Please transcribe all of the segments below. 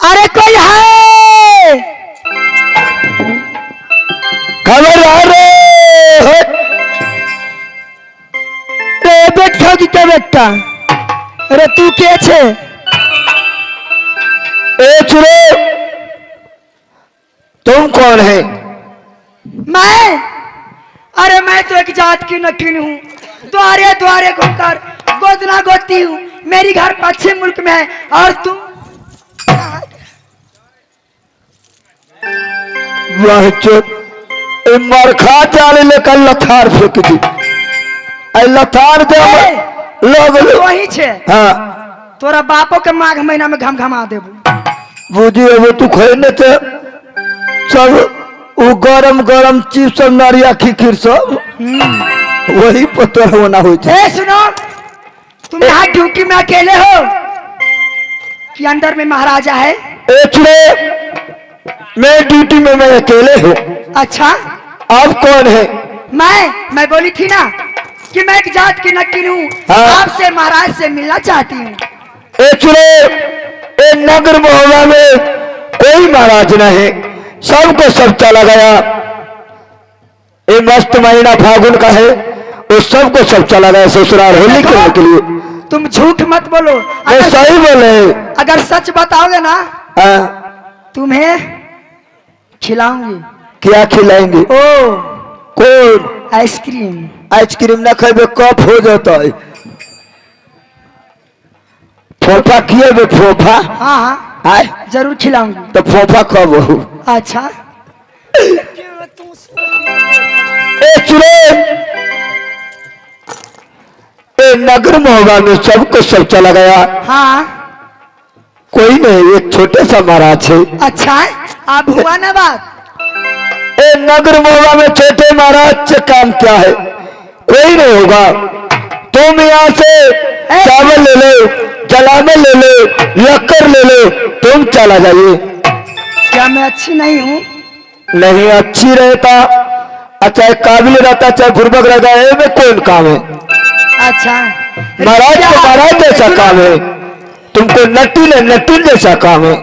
अरे कोई है? खबरदार रे बैठो की क्या बेटा? अरे तू के छे? ए चुरे, तुम कौन है? मैं? अरे मैं तो एक जात की नकीन हूँ, द्वारे द्वारे घूमकर गोदना गोदती हूँ। मेरी घर पश्चिम मुल्क में है और तुम? वह चुप मरखा चाले लेकर लथार फेंक दी। लथार दे लोग वही छे। हाँ तोरा बापो के माघ महीना में घम देबू। बुझी वो तू खेने थे सब वो गरम गरम चीज सब नारिया खीर सब वही पता होना हो। सुनो, तुम यहाँ ड्यूटी में अकेले हो कि अंदर में महाराजा है? मैं ड्यूटी में मैं अकेले हूँ। अच्छा, आप कौन है? मैं बोली थी ना कि मैं एक जात की नकीन हूँ। हाँ। आपसे महाराज से मिलना चाहती हूँ। नगर मोहल्ला में कोई महाराज नहीं, सबको सब चला गया। ये मस्त महीना फागुन का है, वो सबको सब चला गया ससुराल होली खेलने के लिए। तुम झूठ मत बोलो। मैं सही बोले। अगर सच बताओगे ना तुम्हें खिलाऊंगी। क्या खिलाएंगे? ओ कौन? आइसक्रीम। आइसक्रीम ना खाए कफ हो जाता है। फोफा किए बे फोफा? हाँ हाँ आए जरूर खिलाऊंगी। तो फोफा कब हो? अच्छा नगर मोहल्ला में सबको सब चला गया। हाँ, कोई नहीं, एक छोटे सा महाराज है। अच्छा आप हुआ ना बात। नगर मोहल्ला में छोटे महाराज से काम क्या है? कोई नहीं होगा। तुम यहाँ से चावल ले लो, जलाने ले लो, लक्कर ले लो, तुम चला जाइए। क्या मैं अच्छी नहीं हूँ? नहीं अच्छी रहता, चाहे काबिल रहता चाहे बुर्बक रहता है, में कौन काम है? अच्छा महाराज को महाराज जैसा काम है, तुमको नटीन जैसा काम है।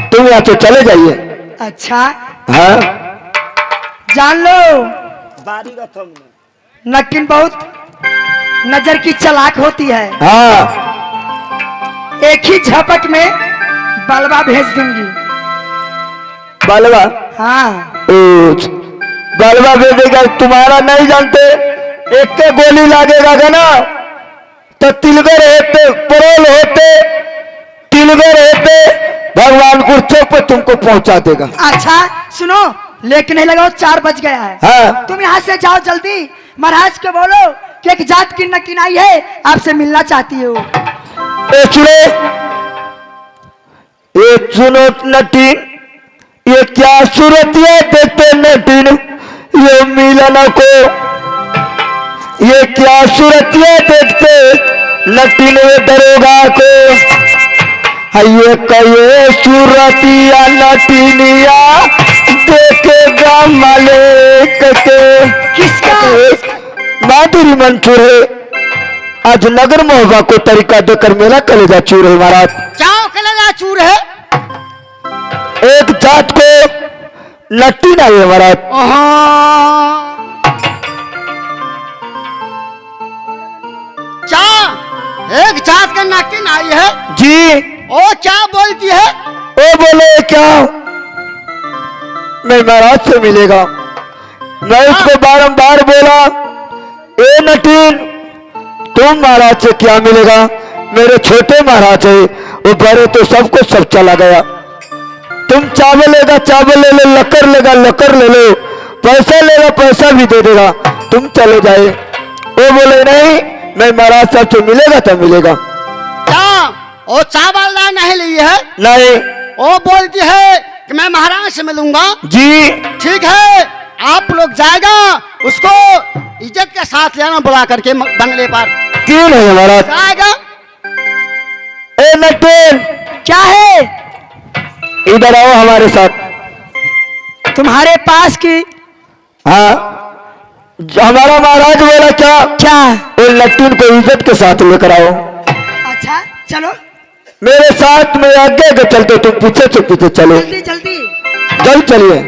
तुम यहाँ से चले जाइए। अच्छा हाँ जान लो, नटीन बहुत नजर की चालाक होती है। हाँ एक ही झपट में बलवा भेज दूंगी। बलवा? हाँ बलवा भेजेगा। तुम्हारा नहीं जानते, एक के गोली लागेगा ना तो तिलगर होते, परोल होते, तिलगर होते, भगवान कुर्चों पे तुमको पहुंचा देगा। अच्छा सुनो, लेकिन नहीं लगाओ, 4 बज गया है। हाँ तुम यहाँ से जाओ जल्दी। महाराज को बोलो कि एक जात की नकीन आई है, आपसे मिलना चाहती हो। ये सुनो नटीन, ये क्या सूरत है देखते नटीन, ये मिलन को, ये क्या सूरत है देखते नटीन दरोगा को। ये कहे सूरतिया नटीनिया देखेगा मालिक के। किसका? माधुरी मंसूर है। आज नगर मोहल्ला को तरीका देकर मेरा कलेजा चूर है महाराज। क्या कलेजा चूर है? एक जात को नटीन आई है महाराज। क्या एक जात का नटीन आई है? जी। ओ क्या बोलती है? ओ बोले क्या? मैं महाराज से मिलेगा। मैं उसको बारंबार बोला, ए नटीन तुम महाराज से क्या मिलेगा? मेरे छोटे महाराज है, वो बड़े तो सबको सब चला गया। तुम चावल लेगा चावल ले लो, लक्कर लेगा लक्कर ले लो, पैसा लेगा पैसा भी दे देगा, तुम चले जाए। वो बोले नहीं, मैं महाराज साहब से मिलेगा तो मिलेगा। क्या वो चावल नहीं ली है? नहीं। वो बोलती है कि मैं महाराज से मिलूंगा। जी ठीक है, आप लोग जाएगा, उसको इज्जत के साथ लेना बुला करके बंगले पर। क्यों नहीं महाराज? जाएगा। ए नटीन क्या है? इधर आओ हमारे साथ। तुम्हारे पास की? हाँ हमारा महाराज बोला क्या? क्या? नटीन को इज्जत के साथ लेकर आओ। अच्छा चलो। मेरे साथ में आगे आगे चलते, तुम पीछे से पीछे चलो। जल्दी जल्दी। जल्द चलिए।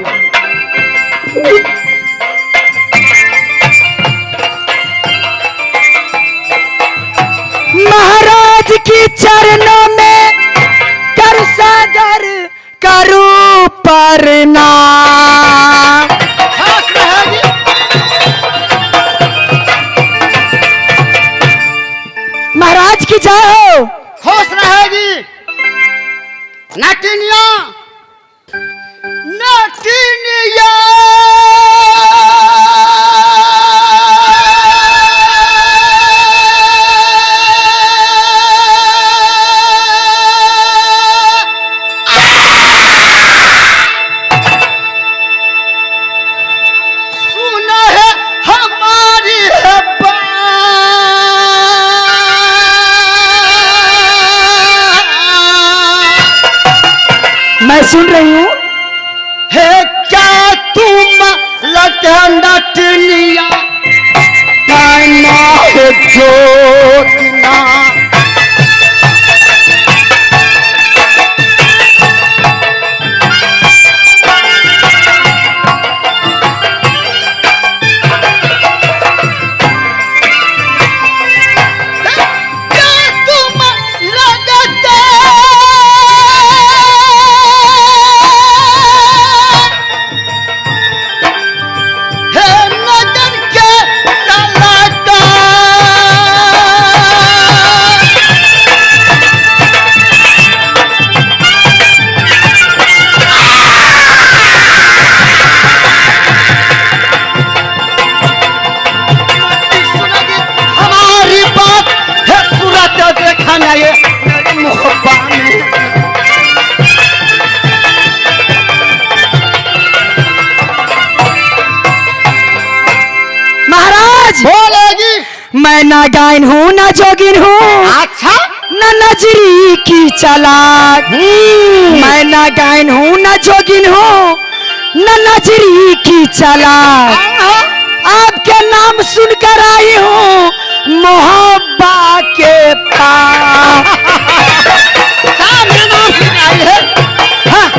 महाराज की चरणों में कर सागर करूं प्रणाम। महाराज की जय हो। खुश रहेगी। नटिनिया नटिनिया सुना है हमारी है मैं सुन रही हूँ। है क्या तुम नटनिया कहना है जोतना बोलेगी। मैं ना गायन हूँ ना जोगिन हूँ, अच्छा न नजरी की चालाक। मैं ना गायन हूँ ना जोगिन हूँ, न नजरी की चालाक। आपके नाम सुनकर आई हूँ मोहब्बा के पास। मेरा नाम सुन आई है। हाँ।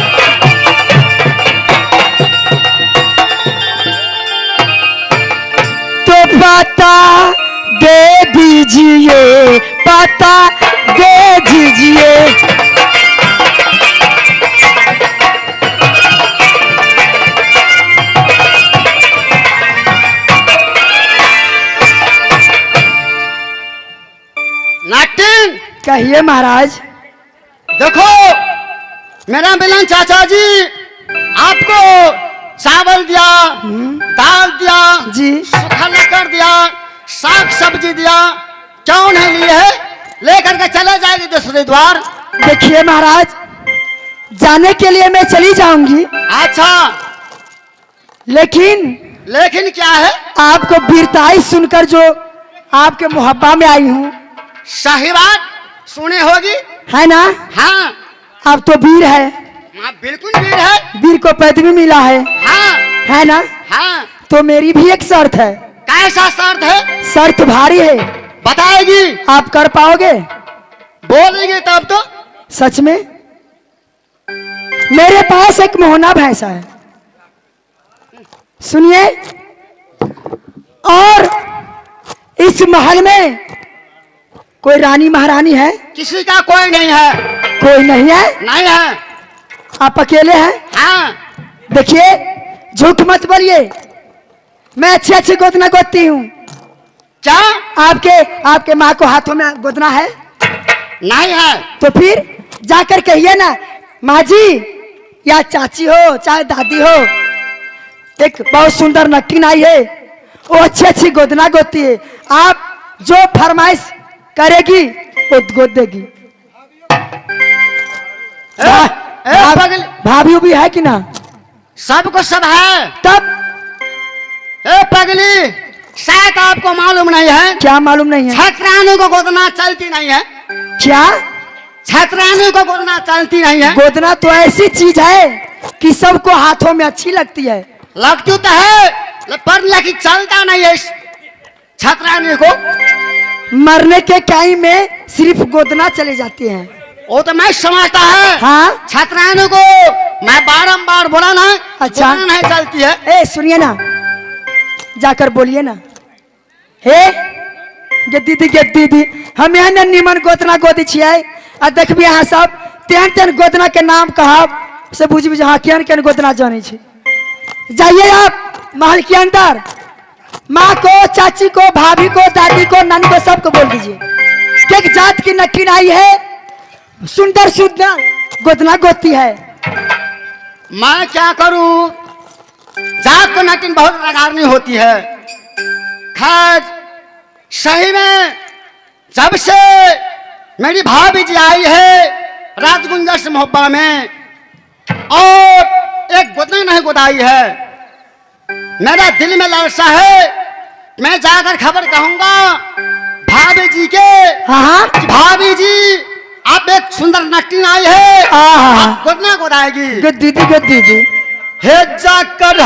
तो पता दे दीजिए, पता दे दीजिए। नाटिन कहिए महाराज। देखो मेरा मिलन चाचा जी आपको चावल दिया, दाल दिया जी। सूखा लकड़ दिया, साग सब्जी दिया, क्यों नहीं लिए है? लेकर के चले जाएगी दूसरे द्वार। देखिए महाराज, जाने के लिए मैं चली जाऊंगी, अच्छा लेकिन लेकिन क्या है? आपको वीरताई सुनकर जो आपके मुहब्बा में आई हूँ। सही बात सुने होगी। है ना? हाँ आप तो वीर है, हाँ बिल्कुल वीर है। वीर को पदवी मिला है। हाँ है ना? हाँ तो मेरी भी एक शर्त है। कैसा शर्त है? शर्त भारी है, बताएगी। आप कर पाओगे? बोलेगी तब तो। सच में? मेरे पास एक मोहना भैंसा है, सुनिए। और इस महल में कोई रानी महारानी है? किसी का कोई नहीं है। कोई नहीं है? नहीं है। आप अकेले हैं? हाँ देखिए, झूठ मत बोलिए, मैं अच्छी अच्छी गोदना गोदती हूँ। क्या? आपके माँ को हाथों में गोदना है? नहीं है। तो फिर जाकर कहिए ना, माँ जी या चाची हो चाहे दादी हो, एक बहुत सुंदर नट्टिन आई है, वो अच्छी अच्छी गोदना गोदती है। आप जो फरमाइश करेगी वो गोद देगी। भाभी भी है कि ना? सबको सब है। तब ए पगली, शायद आपको मालूम नहीं है। क्या मालूम नहीं है? छतरानी को गोदना चलती नहीं है। क्या? छतरानी को गोदना चलती नहीं है। गोदना तो ऐसी चीज है कि सबको हाथों में अच्छी लगती है। लगती तो है पर लेकिन चलता नहीं है छतरानी को। मरने के टाइम में सिर्फ गोदना चले जाते हैं। वो तो मैं समझता है। हाँ छात्राओं को मैं बारंबार बोला ना, अच्छा। बोलना नहीं चलती है। ए सुनिए ना, जाकर बोलिए ना, हे गे दीदी हम यहाँ निमन गोतना गोदी छियै आ देखबी अहाँ सब तेहन तेहन गोतना के नाम कहब से बुझ बुझ हाँ केहन केहन गोतना जाने छी। जाइए आप महल के अंदर, माँ को, चाची को, भाभी को, दादी को, नानी को, सबको बोल दीजिए कि एक जात की नकीन आई है, सुंदर सुंदर गोतना गोती है। मैं क्या करूं, जात को नटीन बहुत रगारनी होती है। खैर सही में जब से मेरी भाभी जी आई है राजगुंजा से मोहब्बा में और एक गोदना नहीं गोदाई है, मेरा दिल में लालसा है, मैं जाकर खबर कहूंगा भाभी जी के। हाँ कि भाभी जी आप एक सुंदर नटीन आई है, हाँ आप गोदना गोदाएगी। गुड दीदी हे जाकर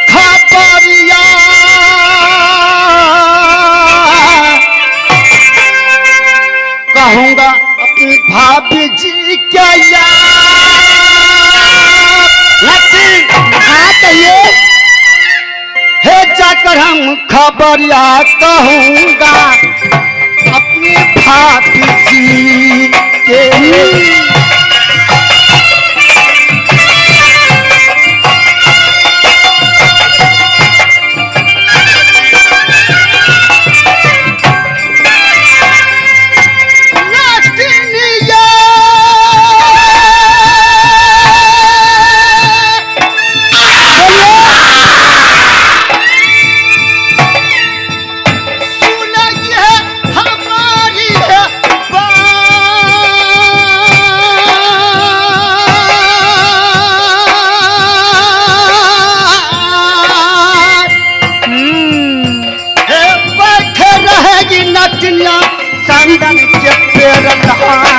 खबरिया कहूंगा अपनी भाभी जी क्या हाँ कहिए। हे जाकर हम खबरिया कहूंगा अपनी भाभी जी के। चंदन के पेड़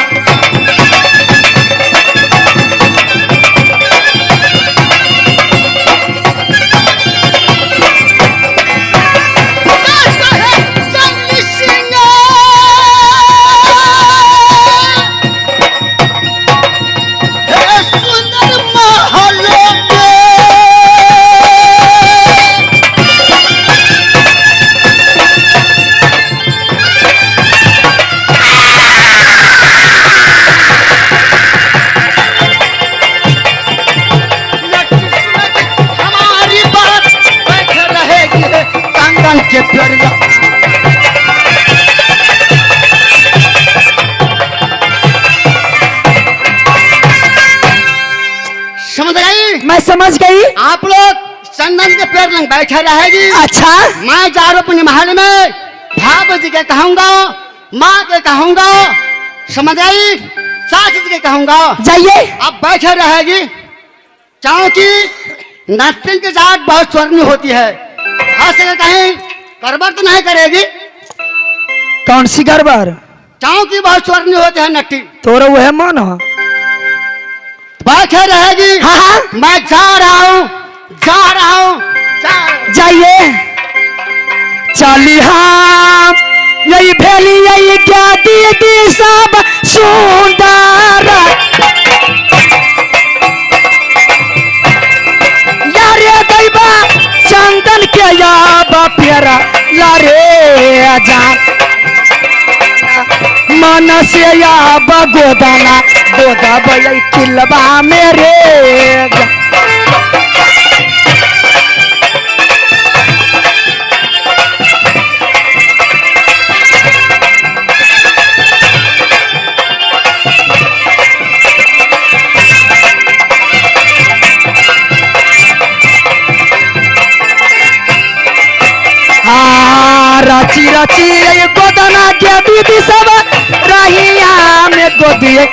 के पेड़ समझ गई? मैं समझ गई। आप लोग चंदन के पेड़ लंग बैठे रहेगी। अच्छा मैं जा रहा अपने महल में, भाभी जी के कहूंगा, माँ के कहूंगा, समझ गई, चाची जी के कहूंगा, जाइए। अब बैठे रहेगी। क्योंकि नर्तन की जात बहुत स्वर्णी होती है, खास करके कहीं गड़बड़ तो नहीं करेगी। कौन सी गड़बड़? क्योंकि बहुत स्वर्णी होते हैं नट्टी। तोरा वह मन हो, बैठे रहेगी। हाँ हाँ मैं जा रहा हूँ, जा रहा हूँ, जाइए। चली हम यही भेली यही क्या दीदी सब सुंदर यारे दैबा चंदन के याबा प्यारा लारे जा मन से याबा गोदाना गोदा बई किलबा मेरे राची राची गोदना के दीदी सब रहिया में गोदिए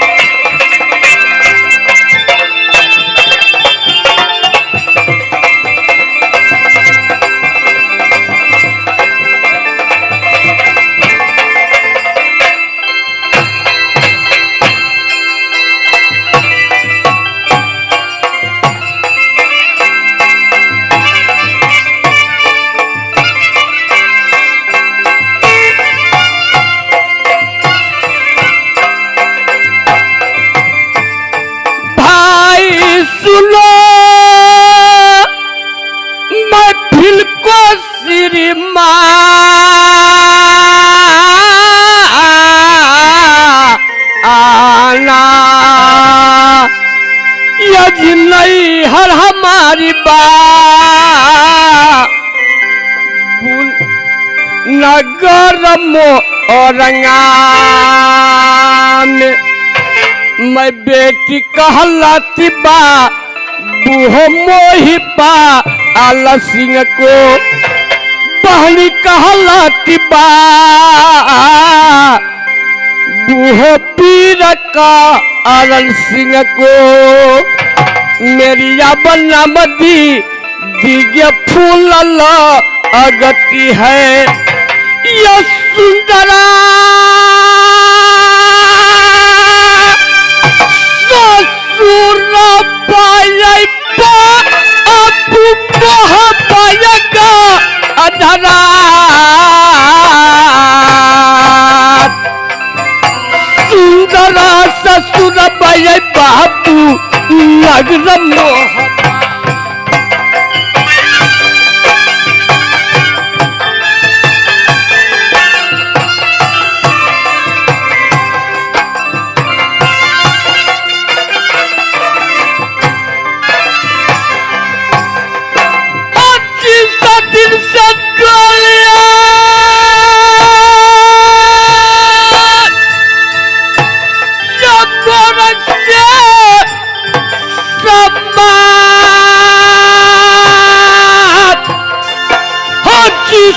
जी नहीं हर हमारी बात नगर मोरंगा में मैं बेटी कहलाती बा बूहो मोही पा आला सिंह को बहनी कहलाती बा बूहो पीर का आनंद सिंह को मेरी बन्ना मदी दिव्य फूल अगति है यह सुंदरा ससुर पाए अब मोह पाएगा अधरा सुंदरा ससुर पाए बाबू नगर मोह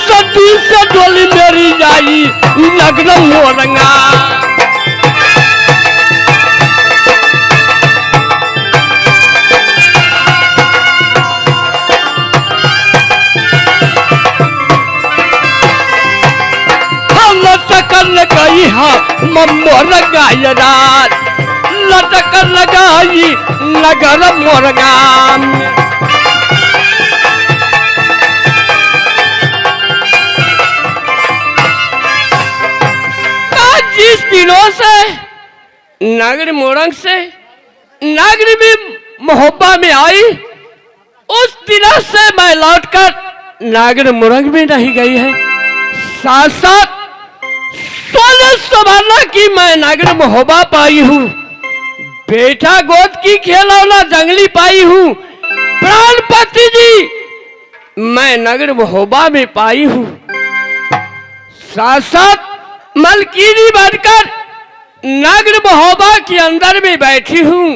सदी से डोली मेरी जाई नगर मोरंगा हम लटकन लगाई मोरंगा रात लटकन लगाई नगर मोरंगा जिस दिनों से नागरी मोरंग से नागरी भी मोहब्बत में आई उस दिनों से मैं लौटकर नागरी मोरंग में नहीं गई है साथ साथ सोने संभालना की मैं नागरी मोहब्बत पाई हूँ बेटा गोद की खिलौना जंगली पाई हूँ प्राणपति जी मैं नागरी मोहब्बत में पाई हूँ साथ साथ मलकीनी बनकर नगर महोबा के अंदर में बैठी हूँ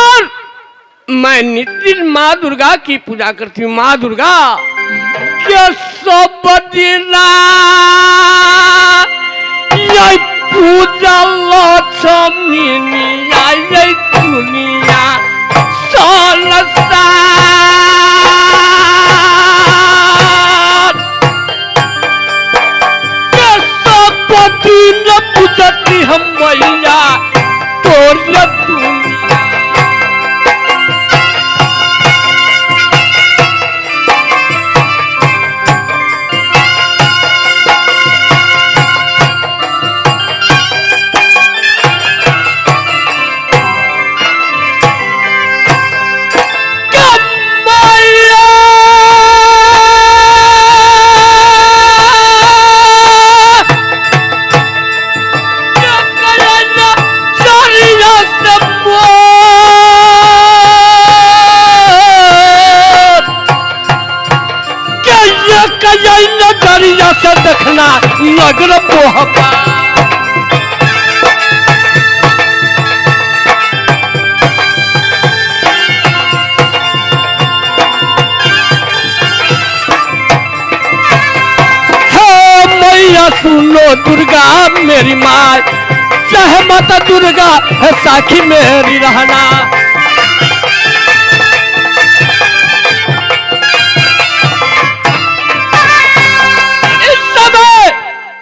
और मैं नित्य माँ दुर्गा की पूजा करती हूँ माँ दुर्गा के सब दिना ये पूजा लक्ष्मी ये दुनिया संसार पूजती हम मैया तोर दुनिया नजरिया से देखना नगर मोहब्बत मैया सुनो दुर्गा मेरी माँ चाहे माता दुर्गा है साखी मेरी रहना